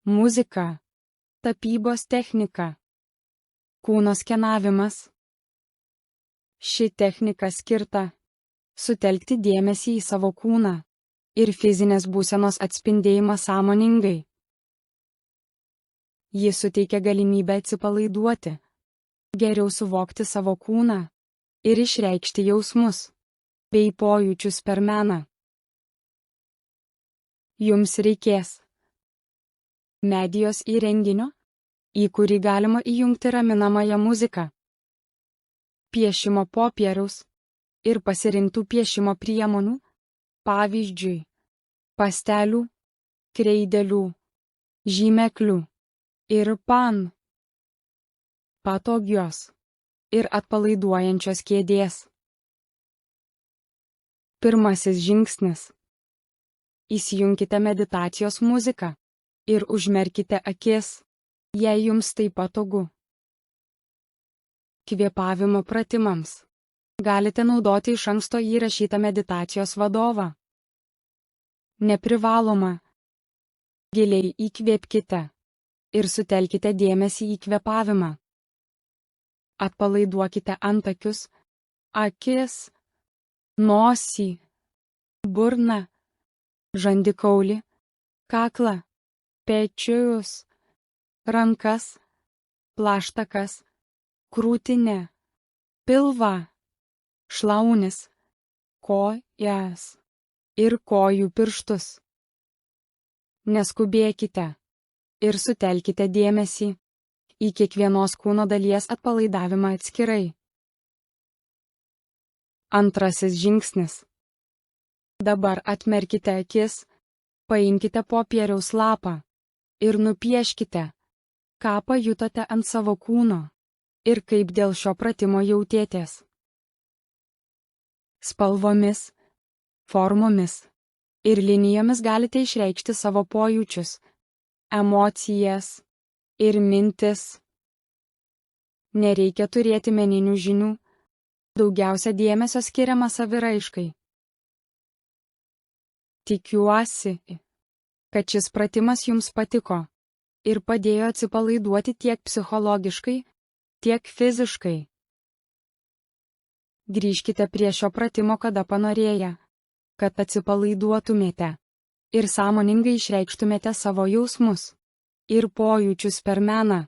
muzika, tapybos technika, kūno skenavimas. Ši technika skirta sutelkti dėmesį į savo kūną ir fizinės būsenos atspindėjimą sąmoningai. Ji suteikia galimybę atsipalaiduoti, geriau suvokti savo kūną ir išreikšti jausmus bei pojūčius per meną. Jums reikės medijos įrenginio, į kurį galima įjungti raminamąją muziką, piešimo popieriaus ir pasirinktų piešimo priemonių, pavyzdžiui, pastelių, kreidelių, žymeklių ir patogios ir atpalaiduojančios kėdės. Pirmasis žingsnis. Įsijunkite meditacijos muziką ir užmerkite akis, jei jums tai patogu. Kvėpavimo pratimams galite naudoti iš anksto įrašytą meditacijos vadovą. Neprivaloma. Giliai įkvėpkite ir sutelkite dėmesį į kvėpavimą. Atpalaiduokite antakius, akis, nosį, burną, žandikaulį, kaklą, pečius, rankas, plaštakas, krūtinę, pilvą, šlaunis, kojas ir kojų pirštus. Neskubėkite ir sutelkite dėmesį į kiekvienos kūno dalies atpalaidavimą atskirai. Antrasis žingsnis. Dabar atmerkite akis, paimkite popieriaus lapą ir nupieškite, ką pajutote ant savo kūno ir kaip dėl šio pratimo jautėtės. Spalvomis, formomis ir linijomis galite išreikšti savo pojūčius, emocijas ir mintis. Nereikia turėti meninių žinių, daugiausia dėmesio skiriama saviraiškai. Tikiuosi, kad šis pratimas jums patiko ir padėjo atsipalaiduoti tiek psichologiškai, tiek fiziškai. Grįžkite prie šio pratimo kada panorėję, kad atsipalaiduotumėte ir sąmoningai išreikštumėte savo jausmus ir pojūčius per meną.